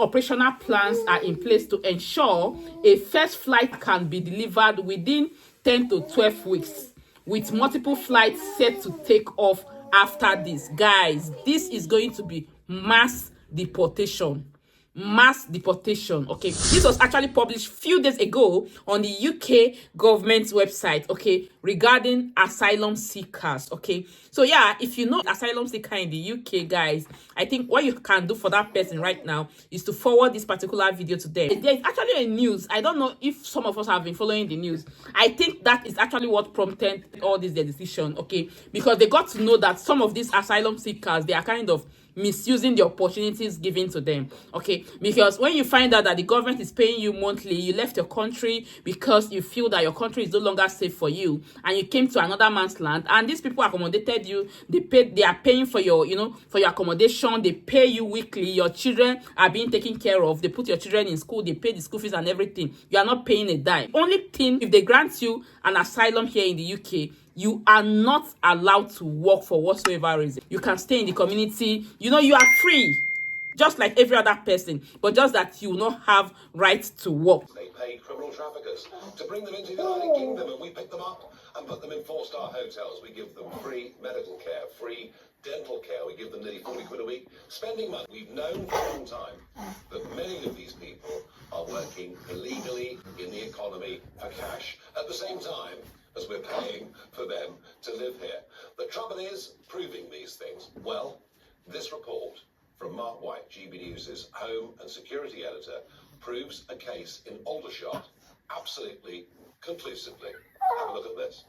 operational plans are in place to ensure a first flight can be delivered within 10 to 12 weeks, with multiple flights set to take off after this. Guys, this is going to be mass deportation. Mass deportation. Okay, this was actually published few days ago on the UK government's website, okay, regarding asylum seekers. Okay, so yeah, if you know asylum seeker in the UK, guys, I think what you can do for that person right now is to forward this particular video to them. There's actually a news. I don't know if some of us have been following the news. I think that is actually what prompted all this decision, okay, because they got to know that some of these asylum seekers, they are kind of misusing the opportunities given to them, okay, because when you find out that the government is paying you monthly, you left your country because you feel that your country is no longer safe for you, and you came to another man's land, and these people accommodated you, they are paying for your, you know, for your accommodation, they pay you weekly, your children are being taken care of, they put your children in school, they pay the school fees and everything, you are not paying a dime. Only thing, if they grant you an asylum here in the UK, you are not allowed to work for whatsoever reason. You can stay in the community. You know, you are free, just like every other person, but just that you will not have right to work. They pay criminal traffickers to bring them into the United Kingdom, and we pick them up and put them in 4-star hotels. We give them free medical care, free dental care. We give them nearly 40 quid a week spending money. We've known for a long time that many of these people are working illegally in the economy for cash. At the same time, as we're paying for them to live here. The trouble is proving these things. Well, this report from Mark White, GB News' Home and Security Editor, proves a case in Aldershot absolutely conclusively. Have a look at this.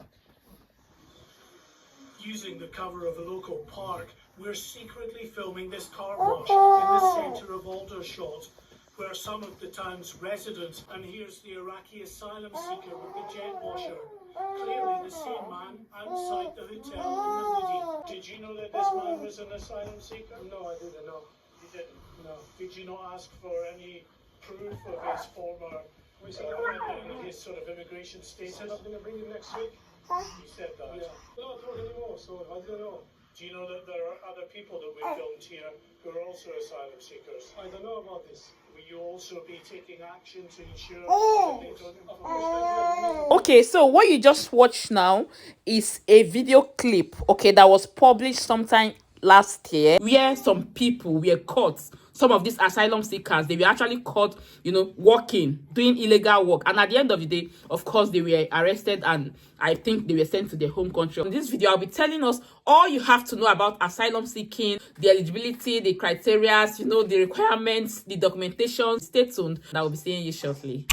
Using the cover of a local park, we're secretly filming this car wash in the centre of Aldershot, where some of the town's residents, and here's the Iraqi asylum seeker with the jet washer. Clearly the same man outside the hotel in the hoodie. Did you know that this man was an asylum seeker? No, I didn't know. You didn't? No. Did you not ask for any proof of his former, his sort of immigration status? He said I'm going to bring him next week. He said that? Yeah. No, I don't anymore, so I don't know. Do you know that there are other people that we filmed here who are also asylum seekers? I don't know about this. Will you also be taking action to ensure that they don't... Okay, so what you just watched now is a video clip, okay, that was published sometime last year, where some people were caught. Some of these asylum seekers, they were actually caught, you know, working, doing illegal work. And at the end of the day, of course, they were arrested and I think they were sent to their home country. In this video, I'll be telling us all you have to know about asylum seeking, the eligibility, the criteria, you know, the requirements, the documentation. Stay tuned. I will be seeing you shortly.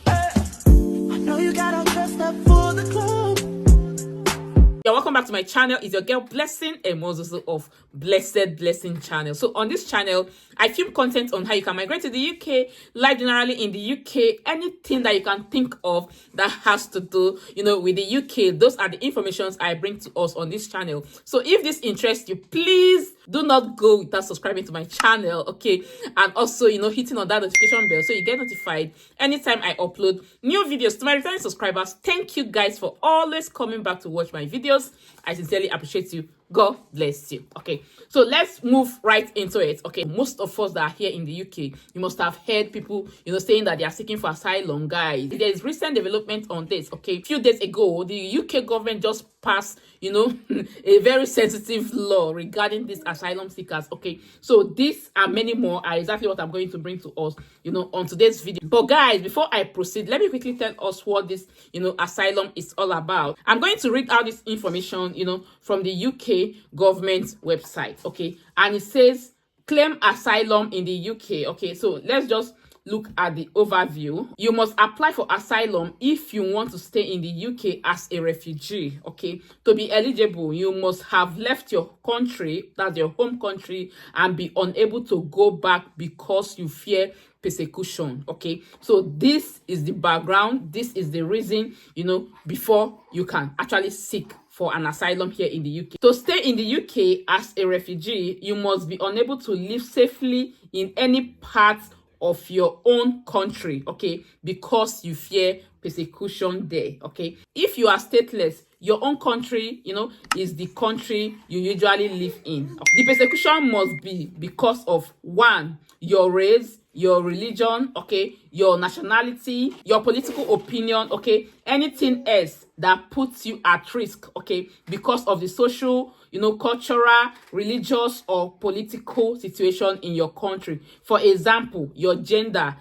I know you got all dressed up for the club. Yeah, welcome back to my channel. It's your girl Blessing, a Moses of Blessed Blessing channel. So on this channel, I film content on how you can migrate to the UK, live generally in the UK, anything that you can think of that has to do, you know, with the UK. Those are the informations I bring to us on this channel. So if this interests you, please do not go without subscribing to my channel, okay? And also, you know, hitting on that notification bell so you get notified anytime I upload new videos. To my returning subscribers, thank you guys for always coming back to watch my videos. I sincerely appreciate you. God bless you. Okay, so let's move right into it. Okay, most of us that are here in the UK, you must have heard people, you know, saying that they are seeking for asylum. Guys, there is recent development on this. Okay, a few days ago, the UK government just passed, you know, a very sensitive law regarding these asylum seekers. Okay, so this and many more are exactly what I'm going to bring to us, you know, on today's video. But guys, before I proceed, let me quickly tell us what this, you know, asylum is all about. I'm going to read out this information, you know, from the UK government website. Okay, and it says claim asylum in the UK. Okay, so let's just look at the overview. You must apply for asylum if you want to stay in the UK as a refugee. Okay, to be eligible, you must have left your country, that's your home country, and be unable to go back because you fear persecution. Okay, so this is the background, this is the reason, you know, before you can actually seek for an asylum here in the UK. To stay in the UK as a refugee, you must be unable to live safely in any part of your own country, okay, because you fear persecution there. Okay, if you are stateless, your own country, is the country you usually live in. The persecution must be because of one, your race, your religion, okay, your nationality, your political opinion, okay, anything else that puts you at risk, okay, because of the social, cultural, religious, or political situation in your country. For example, your gender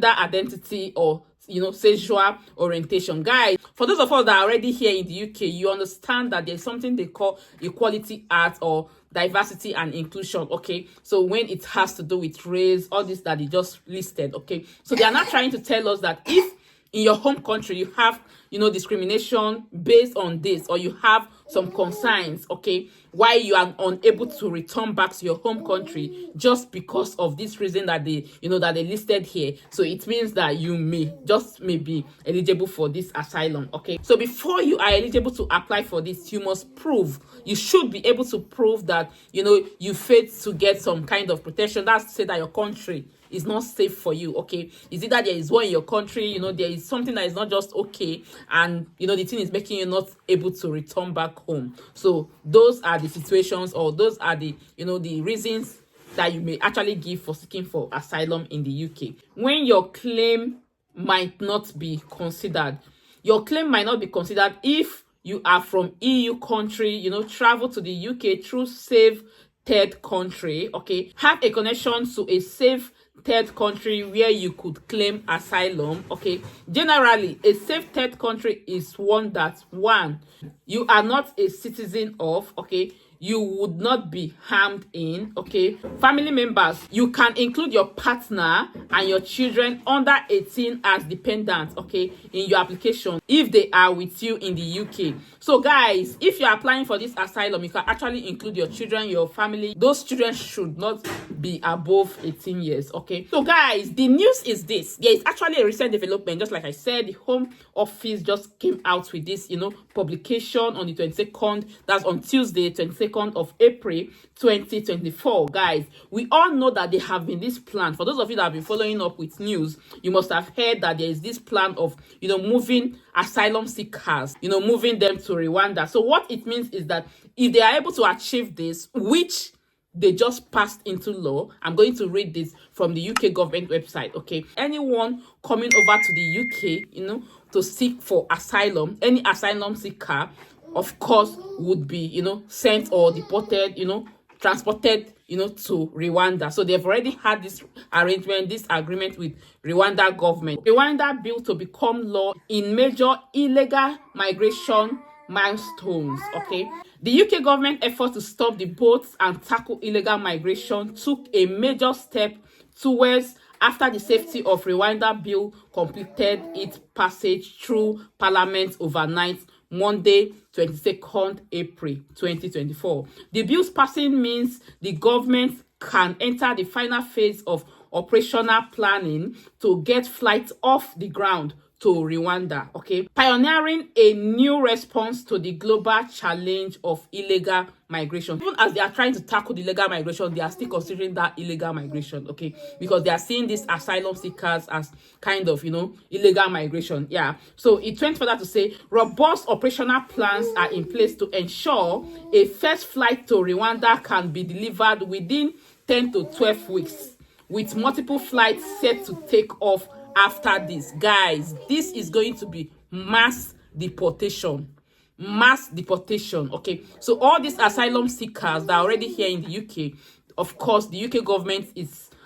identity, or sexual orientation. Guys, for those of us that are already here in the UK, you understand that there's something they call Equality Act or diversity and inclusion, okay? So when it has to do with race, all this that they just listed, okay? So they are not trying to tell us that if in your home country you have discrimination based on this, or you have some concerns, okay, why you are unable to return back to your home country just because of this reason that they that they listed here, so it means that you may be eligible for this asylum, okay? So before you are eligible to apply for this, you should be able to prove that you failed to get some kind of protection. That's to say that your country is not safe for you, okay? Is it that there is war in your country, there is something that is not just okay, and the thing is making you not able to return back home. So those are the situations, or those are the the reasons that you may actually give for seeking for asylum in the UK. When your claim might not be considered, if you are from EU country, travel to the UK through safe third country, okay, have a connection to a safe third country where you could claim asylum, okay? Generally, a safe third country is one that, one, you are not a citizen of, okay? You would not be harmed in, okay? Family members, you can include your partner and your children under 18 as dependents, okay, in your application if they are with you in the UK. So guys, if you're applying for this asylum, you can actually include your children, your family. Those children should not be above 18 years, okay? So guys, the news is this. There is actually a recent development. Just like I said, the Home Office just came out with this, publication on the 22nd. That's on Tuesday, 22nd of April 2024. Guys, we all know that there have been this plan. For those of you that have been following up with news, you must have heard that there is this plan of moving asylum seekers, moving them to Rwanda. So what it means is that if they are able to achieve this, which they just passed into law, I'm going to read this from the UK government website, okay? Anyone coming over to the UK, to seek for asylum, any asylum seeker, of course, would be, sent or deported, transported, to Rwanda. So they've already had this arrangement, this agreement with Rwanda government. Rwanda bill to become law in major illegal migration milestones, okay? The UK government effort to stop the boats and tackle illegal migration took a major step towards after the safety of Rwanda bill completed its passage through Parliament overnight, Monday, 22nd April 2024. The bill's passing means the government can enter the final phase of operational planning to get flights off the ground to Rwanda, okay? Pioneering a new response to the global challenge of illegal migration. Even as they are trying to tackle the illegal migration, they are still considering that illegal migration, okay? Because they are seeing these asylum seekers as kind of, illegal migration, yeah. So it went further to say, robust operational plans are in place to ensure a first flight to Rwanda can be delivered within 10 to 12 weeks, with multiple flights set to take off after this. Guys, this is going to be mass deportation, okay? So all these asylum seekers that are already here in the UK, of course, the UK government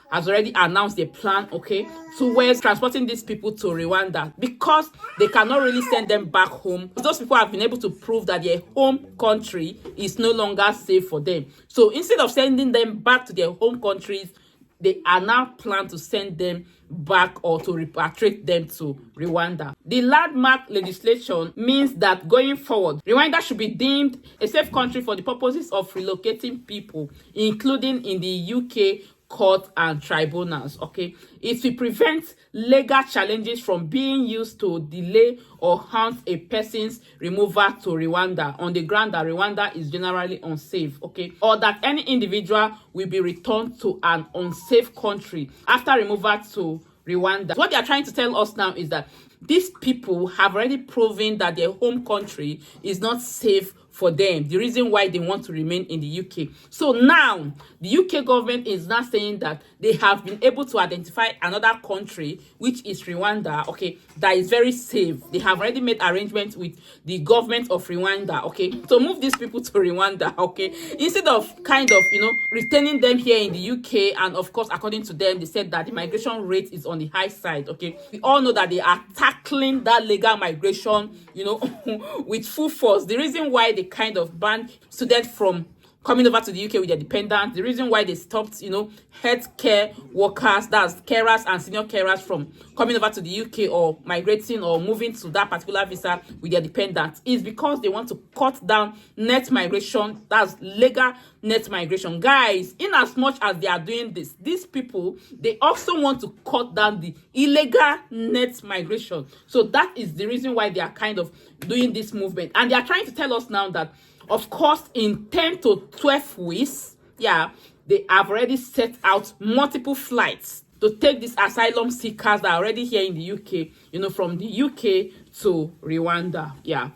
has already announced their plan, okay, towards transporting these people to Rwanda, because they cannot really send them back home. Those people have been able to prove that their home country is no longer safe for them. So instead of sending them back to their home countries, they are now planned to send them back or to repatriate them to Rwanda. The landmark legislation means that going forward, Rwanda should be deemed a safe country for the purposes of relocating people, including in the UK court and tribunals, okay? It will prevent legal challenges from being used to delay or haunt a person's removal to Rwanda on the ground that Rwanda is generally unsafe, okay? Or that any individual will be returned to an unsafe country after removal to Rwanda. What they are trying to tell us now is that these people have already proven that their home country is not safe for them, the reason why they want to remain in the UK. So now the UK government is now saying that they have been able to identify another country, which is Rwanda, okay, that is very safe. They have already made arrangements with the government of Rwanda, okay, to move these people to Rwanda, okay, instead of kind of, retaining them here in the UK. And of course, according to them, they said that the migration rate is on the high side, okay. We all know that they are tackling that legal migration, with full force. The reason why they kind of banned students from coming over to the UK with their dependents, the reason why they stopped, healthcare workers, that's carers and senior carers, from coming over to the UK or migrating or moving to that particular visa with their dependents, is because they want to cut down net migration, that's legal net migration. Guys, in as much as they are doing this, these people, they also want to cut down the illegal net migration. So that is the reason why they are kind of doing this movement. And they are trying to tell us now that, of course, in 10 to 12 weeks, they have already set out multiple flights to take these asylum seekers that are already here in the UK, from the UK to Rwanda.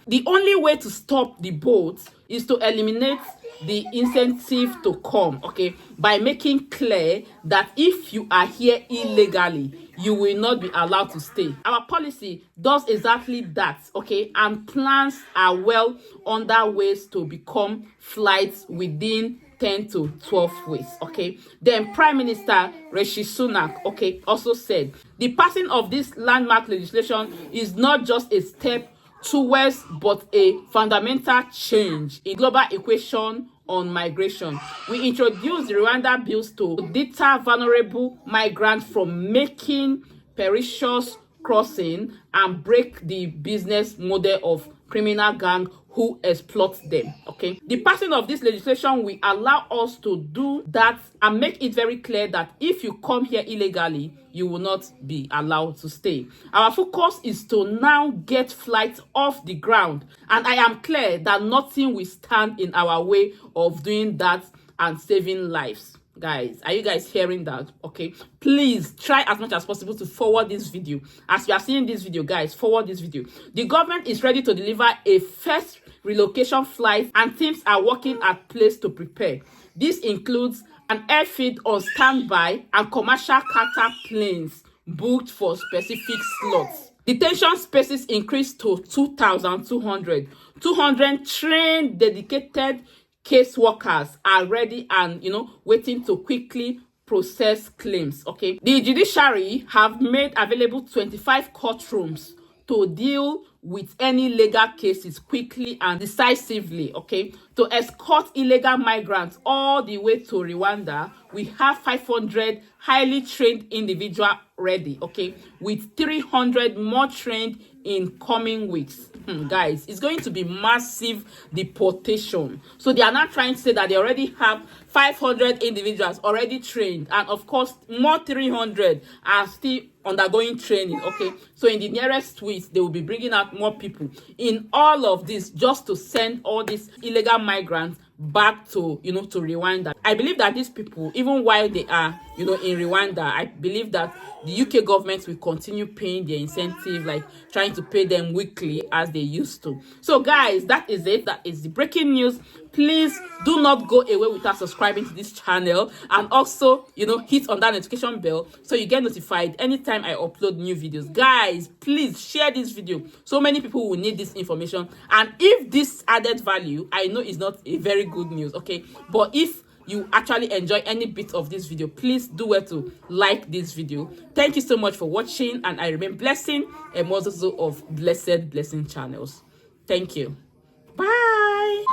The only way to stop the boats is to eliminate the incentive to come, okay, by making clear that if you are here illegally, you will not be allowed to stay. Our policy does exactly that, okay, and plans are well underway to become flights within 10 to 12 weeks, okay. Then Prime Minister Rishi Sunak, okay, also said the passing of this landmark legislation is not just a step towards but a fundamental change in global equation on migration. We introduced the Rwanda bills to deter vulnerable migrants from making perilous crossing and break the business model of criminal gang who exploit them, okay. The passing of this legislation will allow us to do that and make it very clear that if you come here illegally, you will not be allowed to stay. Our focus is to now get flights off the ground, and I am clear that nothing will stand in our way of doing that and saving lives. Guys, are you guys hearing that? Okay, please try as much as possible to forward this video. As you are seeing this video, guys, forward this video. The government is ready to deliver a first relocation flight, and teams are working at place to prepare. This includes an airfield on standby and commercial charter planes booked for specific slots. Detention spaces increased to 2,200. 200 trained, dedicated case workers are ready and waiting to quickly process claims, okay. The judiciary have made available 25 courtrooms to deal with any legal cases quickly and decisively, okay. To escort illegal migrants all the way to Rwanda, we have 500 highly trained individuals ready, okay, with 300 more trained in coming weeks. Guys, it's going to be massive deportation. So they are not trying to say that they already have 500 individuals already trained, and of course more 300 are still undergoing training, okay. So in the nearest weeks, they will be bringing out more people in all of this, just to send all these illegal migrants back to to Rwanda. I believe that these people, even while they are in Rwanda, I believe that the UK government will continue paying their incentive, like trying to pay them weekly as they used to. So guys, that is it. That is the breaking news. Please do not go away without subscribing to this channel, and also hit on that notification bell so you get notified anytime I upload new videos. Guys, please share this video. So many people will need this information, and if this added value, I know it's not a very good news, okay, but if you actually enjoy any bit of this video, please do well to like this video. Thank you so much for watching, and I remain blessing a multitude of blessing channels. Thank you. Bye.